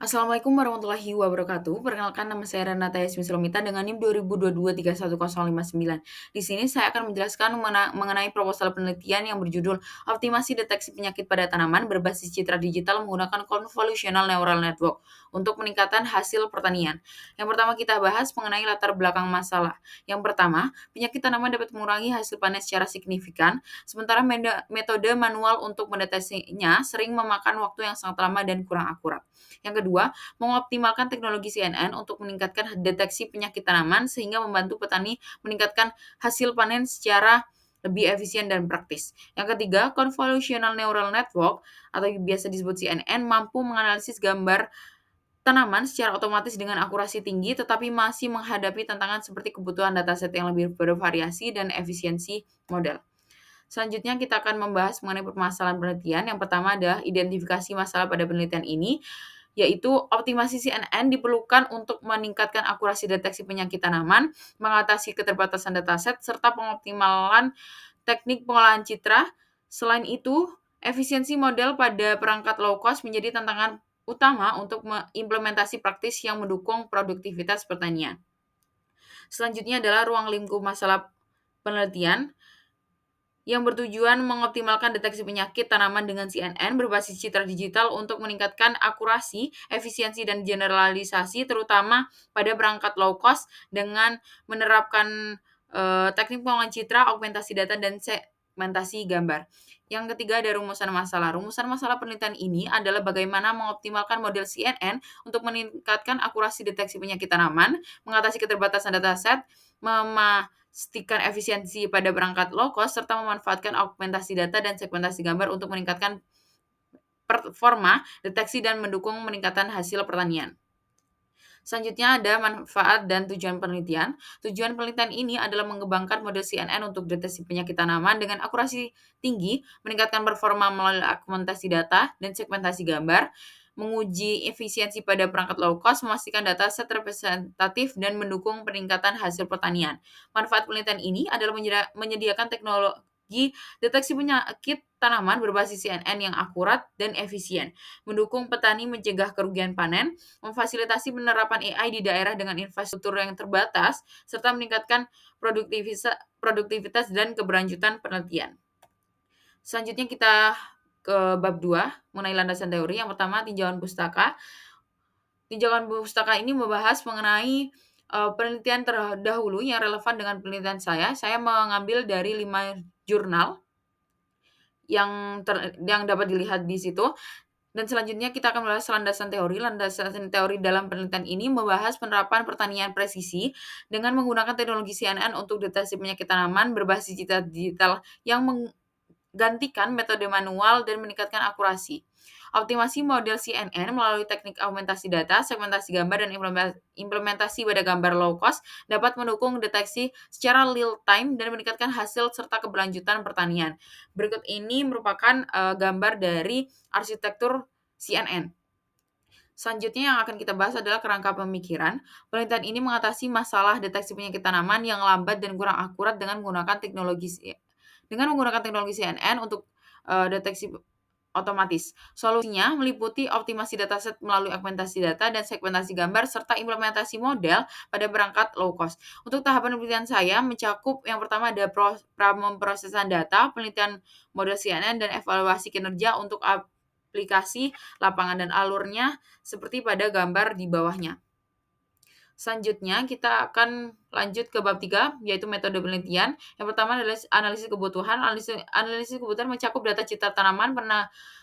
Assalamualaikum warahmatullahi wabarakatuh. Perkenalkan nama saya Renata Yasmin Selomita dengan NIM 2022310059. Di sini saya akan menjelaskan mengenai proposal penelitian yang berjudul Optimasi Deteksi Penyakit pada Tanaman berbasis citra digital menggunakan Convolutional Neural Network untuk peningkatan hasil pertanian. Yang pertama kita bahas mengenai latar belakang masalah. Yang pertama, penyakit tanaman dapat mengurangi hasil panen secara signifikan, sementara metode manual untuk mendeteksinya sering memakan waktu yang sangat lama dan kurang akurat. Yang kedua, mengoptimalkan teknologi CNN untuk meningkatkan deteksi penyakit tanaman sehingga membantu petani meningkatkan hasil panen secara lebih efisien dan praktis. Yang ketiga, Convolutional Neural Network atau biasa disebut CNN mampu menganalisis gambar tanaman secara otomatis dengan akurasi tinggi tetapi masih menghadapi tantangan seperti kebutuhan dataset yang lebih bervariasi dan efisiensi model. Selanjutnya kita akan membahas mengenai permasalahan penelitian. Yang pertama adalah identifikasi masalah pada penelitian ini, yaitu optimasi CNN diperlukan untuk meningkatkan akurasi deteksi penyakit tanaman, mengatasi keterbatasan dataset, serta pengoptimalan teknik pengolahan citra. Selain itu, efisiensi model pada perangkat low cost menjadi tantangan utama untuk implementasi praktis yang mendukung produktivitas pertanian. Selanjutnya adalah ruang lingkup masalah penelitian yang bertujuan mengoptimalkan deteksi penyakit tanaman dengan CNN berbasis citra digital untuk meningkatkan akurasi, efisiensi, dan generalisasi terutama pada perangkat low cost dengan menerapkan teknik pengolahan citra, augmentasi data, dan segmentasi gambar. Yang ketiga ada rumusan masalah. Rumusan masalah penelitian ini adalah bagaimana mengoptimalkan model CNN untuk meningkatkan akurasi deteksi penyakit tanaman, mengatasi keterbatasan dataset, memastikan efisiensi pada perangkat low cost, serta memanfaatkan augmentasi data dan segmentasi gambar untuk meningkatkan performa, deteksi, dan mendukung meningkatan hasil pertanian. Selanjutnya ada manfaat dan tujuan penelitian. Tujuan penelitian ini adalah mengembangkan model CNN untuk deteksi penyakit tanaman dengan akurasi tinggi, meningkatkan performa melalui augmentasi data dan segmentasi gambar, menguji efisiensi pada perangkat low cost, memastikan data set representatif, dan mendukung peningkatan hasil pertanian. Manfaat penelitian ini adalah menyediakan teknologi deteksi penyakit tanaman berbasis CNN yang akurat dan efisien, mendukung petani mencegah kerugian panen, memfasilitasi penerapan AI di daerah dengan infrastruktur yang terbatas, serta meningkatkan produktivitas dan keberlanjutan penelitian. Selanjutnya kita ke bab 2 mengenai landasan teori. Yang pertama, tinjauan pustaka. Tinjauan pustaka ini membahas mengenai penelitian terdahulu yang relevan dengan penelitian saya. Saya mengambil dari 5 jurnal yang dapat dilihat di situ. Dan selanjutnya kita akan membahas landasan teori. Landasan teori dalam penelitian ini membahas penerapan pertanian presisi dengan menggunakan teknologi CNN untuk deteksi penyakit tanaman berbasis citra digital yang menggantikan metode manual dan meningkatkan akurasi. Optimasi model CNN melalui teknik augmentasi data, segmentasi gambar, dan implementasi pada gambar low cost dapat mendukung deteksi secara real time dan meningkatkan hasil serta keberlanjutan pertanian. Berikut ini merupakan gambar dari arsitektur CNN. Selanjutnya yang akan kita bahas adalah kerangka pemikiran. Penelitian ini mengatasi masalah deteksi penyakit tanaman yang lambat dan kurang akurat dengan menggunakan teknologi CNN untuk deteksi otomatis. Solusinya meliputi optimasi dataset melalui augmentasi data dan segmentasi gambar serta implementasi model pada perangkat low cost. Untuk tahapan penelitian saya mencakup yang pertama ada pemrosesan data, penelitian model CNN, dan evaluasi kinerja untuk aplikasi lapangan dan alurnya seperti pada gambar di bawahnya. Selanjutnya kita akan lanjut ke bab 3 yaitu metode penelitian. Yang pertama adalah analisis kebutuhan. Analisis kebutuhan mencakup data citra tanaman,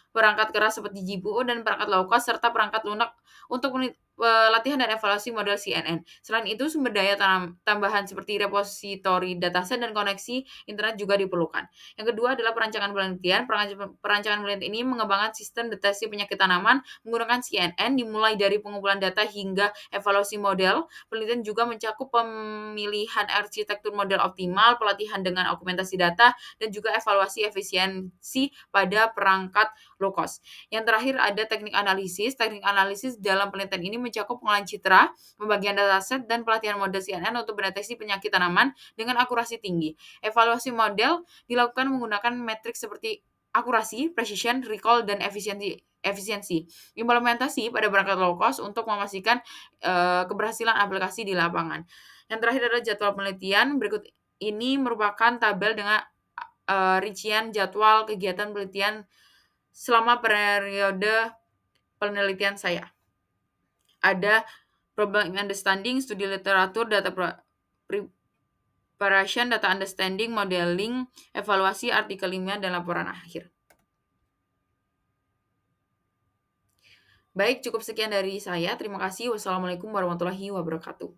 perangkat keras seperti GPU dan perangkat low cost serta perangkat lunak untuk latihan dan evaluasi model CNN. Selain itu, sumber daya tambahan seperti repositori dataset dan koneksi internet juga diperlukan. Yang kedua adalah perancangan penelitian. Perancangan penelitian ini mengembangkan sistem deteksi penyakit tanaman menggunakan CNN dimulai dari pengumpulan data hingga evaluasi model. Penelitian juga mencakup pemilihan arsitektur model optimal, pelatihan dengan augmentasi data, dan juga evaluasi efisiensi pada perangkat low cost. Yang terakhir ada teknik analisis. Teknik analisis dalam penelitian ini mencakup pengolahan citra, pembagian dataset, dan pelatihan model CNN untuk mendeteksi penyakit tanaman dengan akurasi tinggi. Evaluasi model dilakukan menggunakan metrik seperti akurasi, precision, recall, dan efisiensi efisiensi. Implementasi pada perangkat low cost untuk memastikan, keberhasilan aplikasi di lapangan. Yang terakhir adalah jadwal penelitian. Berikut ini merupakan tabel dengan, rincian jadwal kegiatan penelitian selama periode penelitian saya. Ada problem understanding, studi literatur, data preparation, data understanding, modeling, evaluasi, artikel ilmiah, dan laporan akhir. Baik, cukup sekian dari saya. Terima kasih. Wassalamualaikum warahmatullahi wabarakatuh.